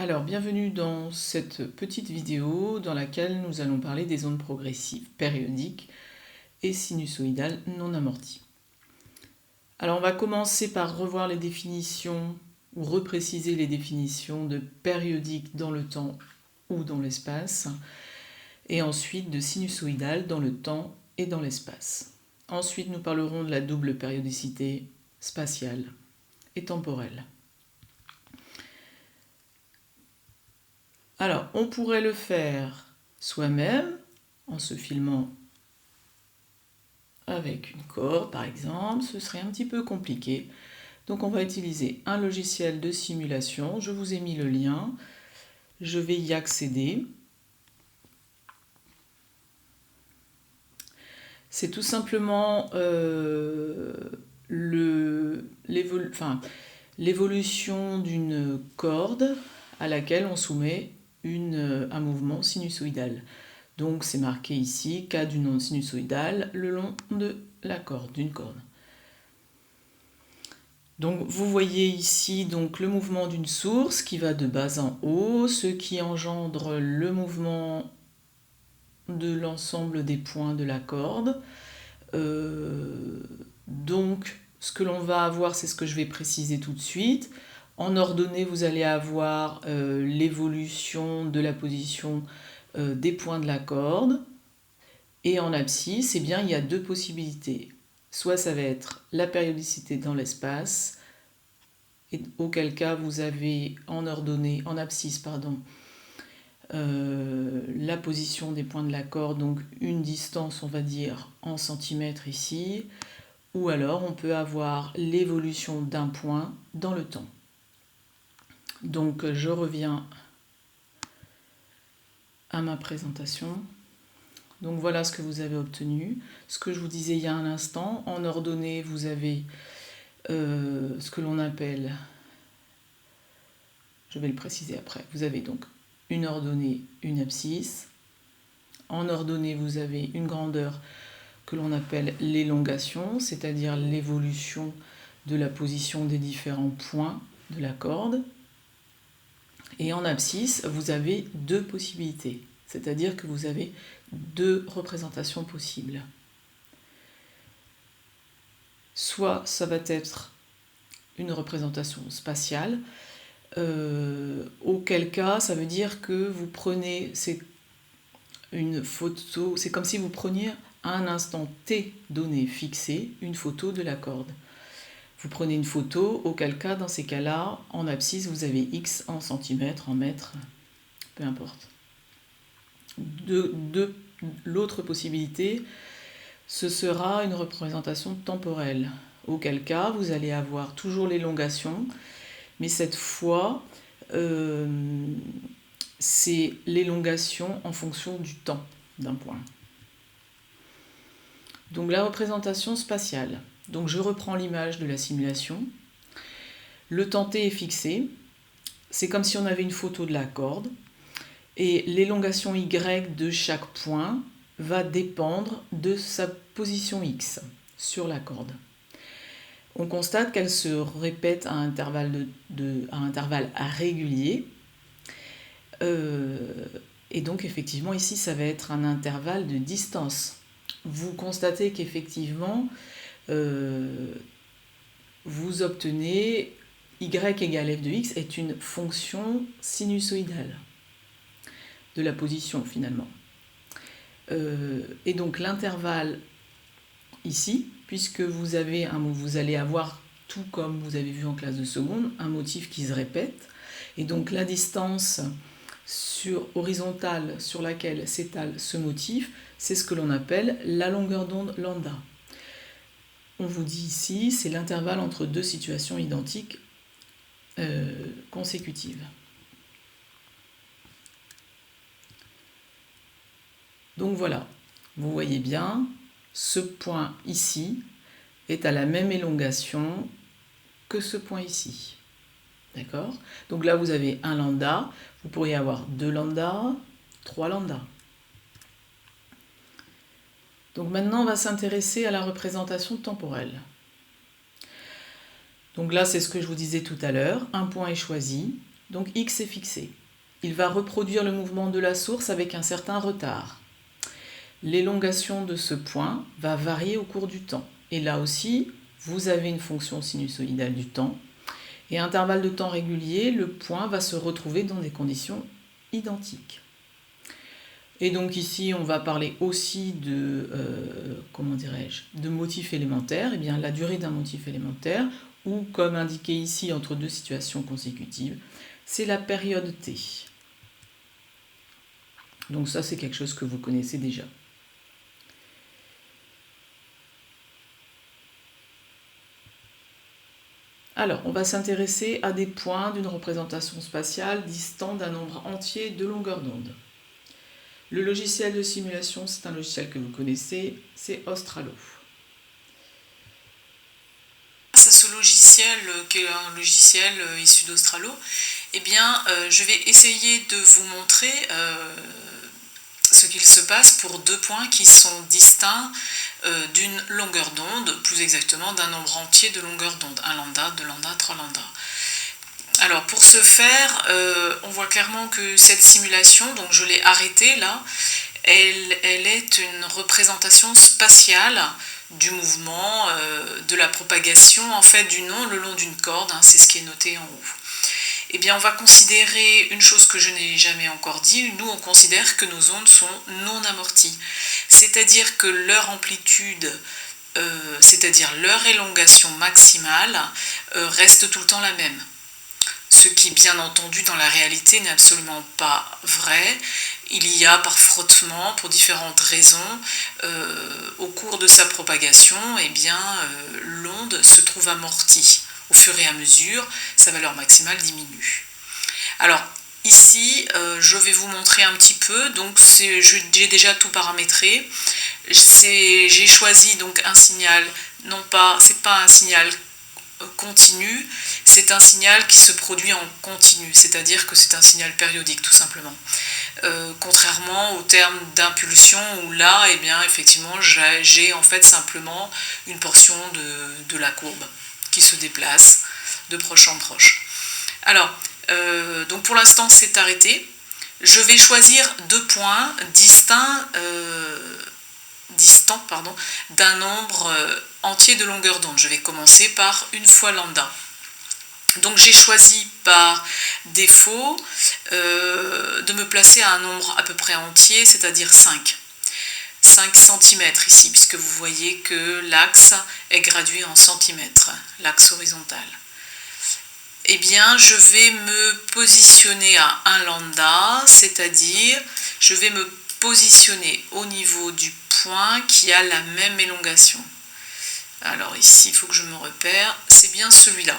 Alors, bienvenue dans cette petite vidéo dans laquelle nous allons parler des ondes progressives, périodiques et sinusoïdales non amorties. Alors, on va commencer par revoir les définitions ou repréciser les définitions de périodique dans le temps ou dans l'espace, et ensuite de sinusoïdale dans le temps et dans l'espace. Ensuite, nous parlerons de la double périodicité spatiale et temporelle. Alors, on pourrait le faire soi-même en se filmant avec une corde, par exemple. Ce serait un petit peu compliqué. Donc, on va utiliser un logiciel de simulation. Je vous ai mis le lien. Je vais y accéder. C'est tout simplement l'évolution d'une corde à laquelle on soumet un mouvement sinusoïdal. Donc c'est marqué ici cas d'une onde sinusoïdale le long de la corde, d'une corde. Donc vous voyez ici donc le mouvement d'une source qui va de bas en haut, ce qui engendre le mouvement de l'ensemble des points de la corde. Donc ce que l'on va avoir, c'est ce que je vais préciser tout de suite. En ordonnée, vous allez avoir l'évolution de la position des points de la corde. Et en abscisse, eh bien, il y a deux possibilités. Soit ça va être la périodicité dans l'espace, et auquel cas vous avez en ordonnée, en abscisse, la position des points de la corde, donc une distance, on va dire, en centimètres ici, ou alors on peut avoir l'évolution d'un point dans le temps. Donc je reviens à ma présentation. Donc voilà ce que vous avez obtenu. Ce que je vous disais il y a un instant, en ordonnée, vous avez ce que l'on appelle, je vais le préciser après, vous avez donc une ordonnée, une abscisse. En ordonnée, vous avez une grandeur que l'on appelle l'élongation, c'est-à-dire l'évolution de la position des différents points de la corde. Et en abscisse, vous avez deux possibilités, c'est-à-dire que vous avez deux représentations possibles. Soit ça va être une représentation spatiale, auquel cas ça veut dire que vous prenez une photo, c'est comme si vous preniez à un instant T donné fixé une photo de la corde. Vous prenez une photo, auquel cas dans ces cas-là, en abscisse vous avez X en centimètres, en mètres, peu importe. L'autre possibilité, ce sera une représentation temporelle, auquel cas vous allez avoir toujours l'élongation, mais cette fois c'est l'élongation en fonction du temps d'un point. Donc la représentation spatiale. Donc je reprends l'image de la simulation. Le temps t est fixé. C'est comme si on avait une photo de la corde. Et l'élongation y de chaque point va dépendre de sa position x sur la corde. On constate qu'elle se répète à intervalles réguliers. Et donc effectivement ici ça va être un intervalle de distance. Vous constatez qu'effectivement vous obtenez y égale f de x est une fonction sinusoïdale de la position finalement. Et donc l'intervalle ici, puisque vous allez avoir, tout comme vous avez vu en classe de seconde, un motif qui se répète, et donc la distance horizontale sur laquelle s'étale ce motif, c'est ce que l'on appelle la longueur d'onde lambda. On vous dit ici, c'est l'intervalle entre deux situations identiques consécutives. Donc voilà, vous voyez bien, ce point ici est à la même élongation que ce point ici. D'accord ? Donc là, vous avez un lambda, vous pourriez avoir 2 lambda, 3 lambda. Donc maintenant, on va s'intéresser à la représentation temporelle. Donc là, c'est ce que je vous disais tout à l'heure, un point est choisi. Donc x est fixé. Il va reproduire le mouvement de la source avec un certain retard. L'élongation de ce point va varier au cours du temps. Et là aussi, vous avez une fonction sinusoïdale du temps. Et à intervalle de temps régulier, le point va se retrouver dans des conditions identiques. Et donc ici, on va parler aussi de, de motifs élémentaires. Eh bien, la durée d'un motif élémentaire, ou comme indiqué ici entre deux situations consécutives, c'est la période t. Donc ça, c'est quelque chose que vous connaissez déjà. Alors, on va s'intéresser à des points d'une représentation spatiale distants d'un nombre entier de longueurs d'onde. Le logiciel de simulation, c'est un logiciel que vous connaissez, c'est Australo. Grâce à ce logiciel, qui est un logiciel issu d'Australo, eh bien, je vais essayer de vous montrer ce qu'il se passe pour deux points qui sont distincts d'une longueur d'onde, plus exactement d'un nombre entier de longueurs d'onde, 1 lambda, 2 lambda, 3 lambda. Alors pour ce faire, on voit clairement que cette simulation, donc je l'ai arrêtée là, elle est une représentation spatiale du mouvement, de la propagation en fait du nom le long d'une corde, hein, c'est ce qui est noté en haut. Eh bien on va considérer une chose que je n'ai jamais encore dit, nous on considère que nos ondes sont non amorties, c'est-à-dire que leur amplitude, c'est-à-dire leur élongation maximale, reste tout le temps la même. Ce qui, bien entendu, dans la réalité n'est absolument pas vrai. Il y a par frottement, pour différentes raisons, au cours de sa propagation, eh bien, l'onde se trouve amortie. Au fur et à mesure, sa valeur maximale diminue. Alors, ici, je vais vous montrer un petit peu. Donc, j'ai déjà tout paramétré. J'ai choisi donc un signal, non pas, c'est pas un signal continu, c'est un signal qui se produit en continu, c'est-à-dire que c'est un signal périodique tout simplement. Contrairement au terme d'impulsion où là, eh bien, effectivement, j'ai en fait simplement une portion de la courbe qui se déplace de proche en proche. Alors, donc pour l'instant c'est arrêté. Je vais choisir deux points distants d'un nombre entier de longueur d'onde. Je vais commencer par une fois lambda. Donc j'ai choisi par défaut de me placer à un nombre à peu près entier, c'est-à-dire 5 cm ici, puisque vous voyez que l'axe est gradué en centimètres, l'axe horizontal. Eh bien, je vais me positionner à 1 lambda, c'est-à-dire je vais me positionner au niveau du point qui a la même élongation. Alors ici, il faut que je me repère, c'est bien celui-là.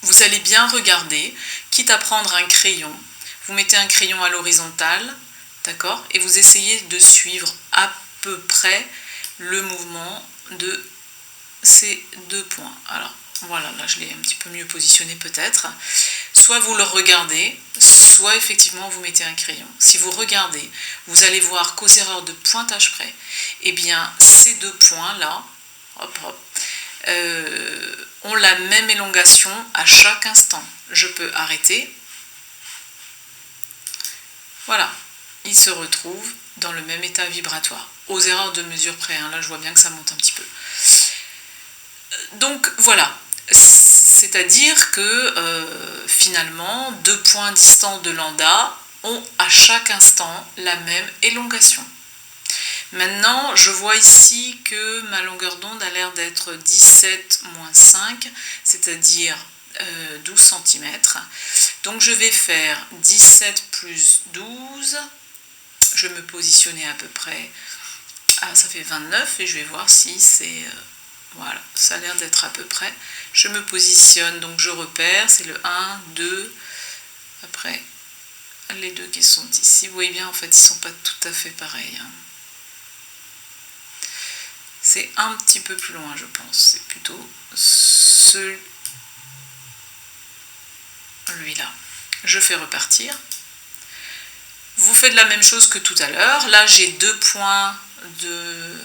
Vous allez bien regarder, quitte à prendre un crayon, vous mettez un crayon à l'horizontale, d'accord, et vous essayez de suivre à peu près le mouvement de ces deux points. Alors voilà, là je l'ai un petit peu mieux positionné peut-être. Soit vous le regardez, soit effectivement vous mettez un crayon. Si vous regardez, vous allez voir qu'aux erreurs de pointage près, eh bien ces deux points-là, ont la même élongation à chaque instant. Je peux arrêter. Voilà, ils se retrouvent dans le même état vibratoire. Aux erreurs de mesure près, hein, là je vois bien que ça monte un petit peu. Donc voilà, c'est-à-dire que finalement, deux points distants de lambda ont à chaque instant la même élongation. Maintenant, je vois ici que ma longueur d'onde a l'air d'être 17-5, c'est-à-dire 12 cm. Donc je vais faire 17 plus 12, je vais me positionner à peu près, ça fait 29, et je vais voir si c'est... voilà, ça a l'air d'être à peu près. Je me positionne, donc je repère, c'est le 1, 2, après les deux qui sont ici. Vous voyez bien, en fait, ils ne sont pas tout à fait pareils. Hein. C'est un petit peu plus loin, je pense. C'est plutôt celui-là. Je fais repartir. Vous faites la même chose que tout à l'heure. Là, j'ai deux points de...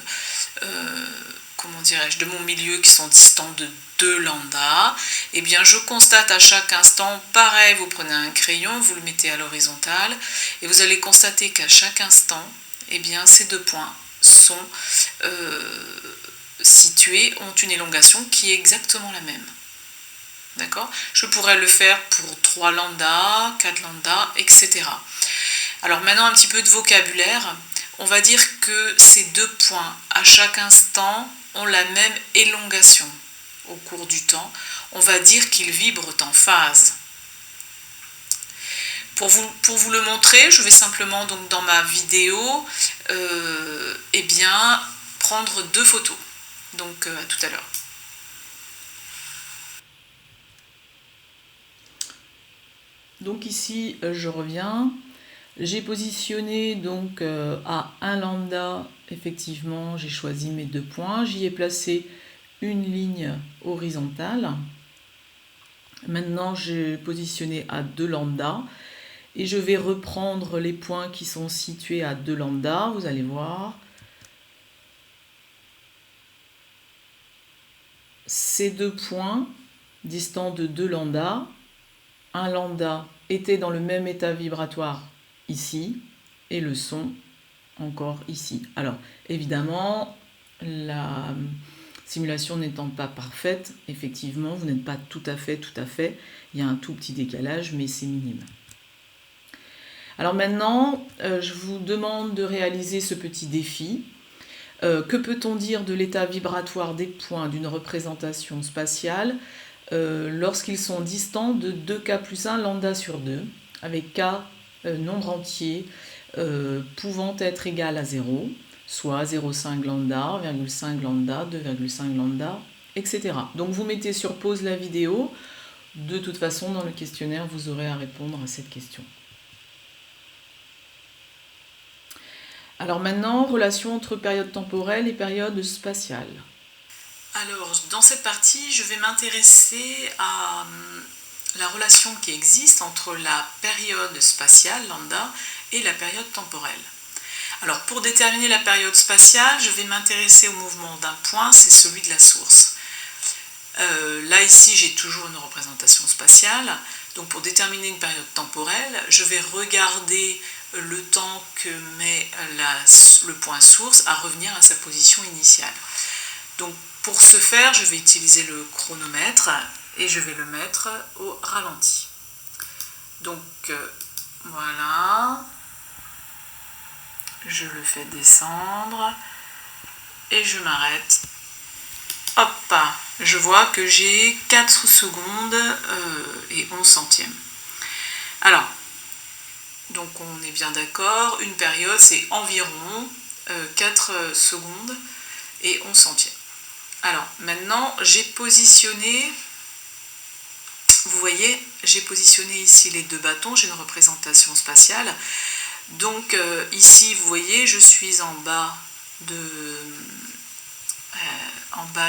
comment dirais-je, de mon milieu qui sont distants de 2 lambda, eh bien je constate à chaque instant, pareil, vous prenez un crayon, vous le mettez à l'horizontale, et vous allez constater qu'à chaque instant, eh bien ces 2 points sont situés, ont une élongation qui est exactement la même. D'accord? Je pourrais le faire pour 3 lambda, 4 lambda, etc. Alors maintenant un petit peu de vocabulaire. On va dire que ces 2 points à chaque instant ont la même élongation au cours du temps. On va dire qu'ils vibrent en phase. Pour vous le montrer, je vais simplement donc dans ma vidéo eh bien, prendre 2 photos. Donc à tout à l'heure. Donc ici, je reviens. J'ai positionné donc à 1 lambda, effectivement, j'ai choisi mes 2 points. J'y ai placé une ligne horizontale. Maintenant, j'ai positionné à 2 lambda. Et je vais reprendre les points qui sont situés à 2 lambda, vous allez voir. Ces 2 points distants de 2 lambda, 1 lambda était dans le même état vibratoire ici, et le son encore ici. Alors, évidemment, la simulation n'étant pas parfaite, effectivement, vous n'êtes pas tout à fait, il y a un tout petit décalage, mais c'est minime. Alors maintenant, je vous demande de réaliser ce petit défi. Que peut-on dire de l'état vibratoire des points d'une représentation spatiale lorsqu'ils sont distants de 2k plus 1 lambda sur 2, avec k nombre entier pouvant être égal à 0, soit 0,5 lambda, 0,5 lambda, 2,5 lambda, etc. Donc vous mettez sur pause la vidéo. De toute façon, dans le questionnaire, vous aurez à répondre à cette question. Alors maintenant, relation entre période temporelle et période spatiale. Alors, dans cette partie, je vais m'intéresser à la relation qui existe entre la période spatiale, lambda, et la période temporelle. Alors, pour déterminer la période spatiale, je vais m'intéresser au mouvement d'un point, c'est celui de la source. Là, ici, j'ai toujours une représentation spatiale. Donc, pour déterminer une période temporelle, je vais regarder le temps que met le point source à revenir à sa position initiale. Donc, pour ce faire, je vais utiliser le chronomètre et je vais le mettre au ralenti. Donc, voilà. Je le fais descendre et je m'arrête. Hop, je vois que j'ai 4 secondes et 11 centièmes. Alors, donc on est bien d'accord, une période c'est environ 4 secondes et 11 centièmes. Alors maintenant j'ai positionné, vous voyez, j'ai positionné ici les 2 bâtons, j'ai une représentation spatiale. Donc ici vous voyez, je suis en bas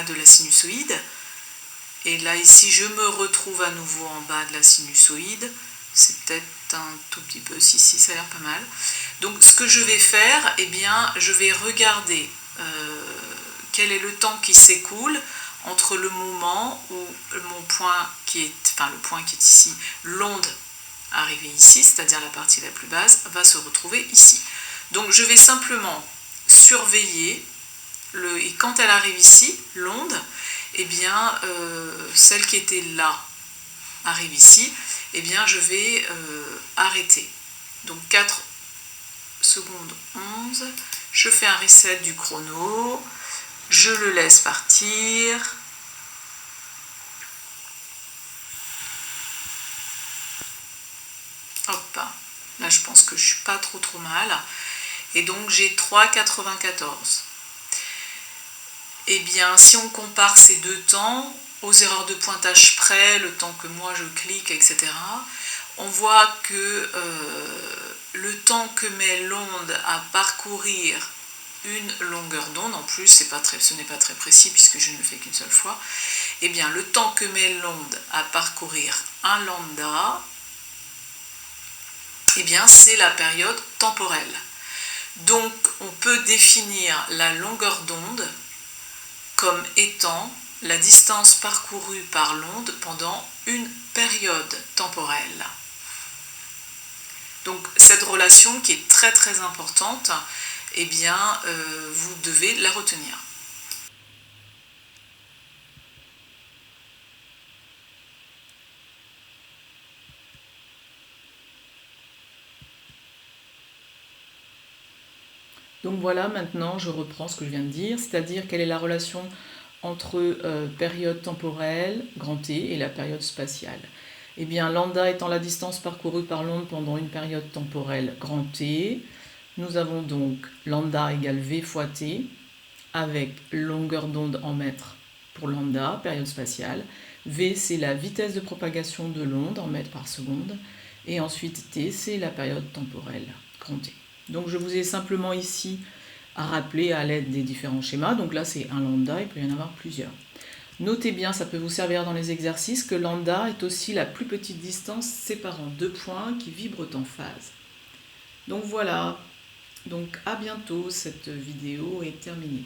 de la sinusoïde. Et là ici je me retrouve à nouveau en bas de la sinusoïde. C'est peut-être un tout petit peu, si ça a l'air pas mal. Donc ce que je vais faire, eh bien je vais regarder quel est le temps qui s'écoule entre le moment où mon point qui est, le point qui est ici, l'onde arrivée ici, c'est-à-dire la partie la plus basse, va se retrouver ici. Donc je vais simplement surveiller et quand elle arrive ici, l'onde, eh bien celle qui était là arrive ici, eh bien je vais arrêter. Donc 4 secondes 11, je fais un reset du chrono, je le laisse partir. Hop, là je pense que je suis pas trop mal. Et donc j'ai 3,94. Eh bien, si on compare ces 2 temps, aux erreurs de pointage près, le temps que moi je clique, etc., on voit que le temps que met l'onde à parcourir une longueur d'onde, en plus ce n'est pas très précis puisque je ne le fais qu'une seule fois, eh bien le temps que met l'onde à parcourir un lambda, eh bien c'est la période temporelle. Donc on peut définir la longueur d'onde comme étant la distance parcourue par l'onde pendant une période temporelle. Donc cette relation qui est très très importante, eh bien vous devez la retenir. Donc voilà, maintenant je reprends ce que je viens de dire, c'est-à-dire quelle est la relation entre période temporelle, grand T, et la période spatiale. Eh bien, lambda étant la distance parcourue par l'onde pendant une période temporelle grand T, nous avons donc lambda égale V fois T, avec longueur d'onde en mètres pour lambda, période spatiale. V, c'est la vitesse de propagation de l'onde en mètres par seconde. Et ensuite, T, c'est la période temporelle, grand T. Donc je vous ai simplement ici à rappeler à l'aide des différents schémas. Donc là, c'est un lambda, il peut y en avoir plusieurs. Notez bien, ça peut vous servir dans les exercices, que lambda est aussi la plus petite distance séparant deux points qui vibrent en phase. Donc voilà, donc à bientôt, cette vidéo est terminée.